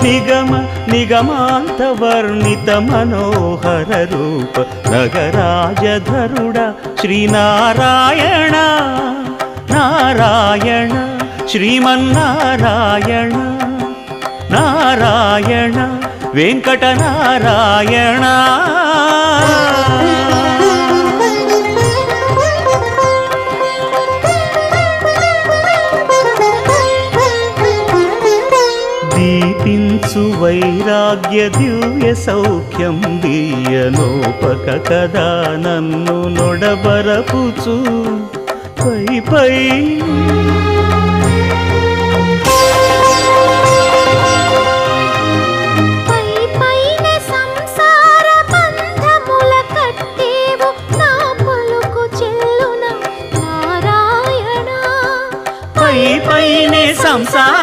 నిగమ నిగమాంత వర్ణిత మనోహర రూప నగరాజధరుడ శ్రీనారాయణ నారాయణ శ్రీమన్నారాయణ నారాయణ వెంకటనారాయణ. దీపించు వైరాగ్య దివ్య సౌఖ్యం దీయనోపక కదా నన్ను నొడబరపుచు పై పై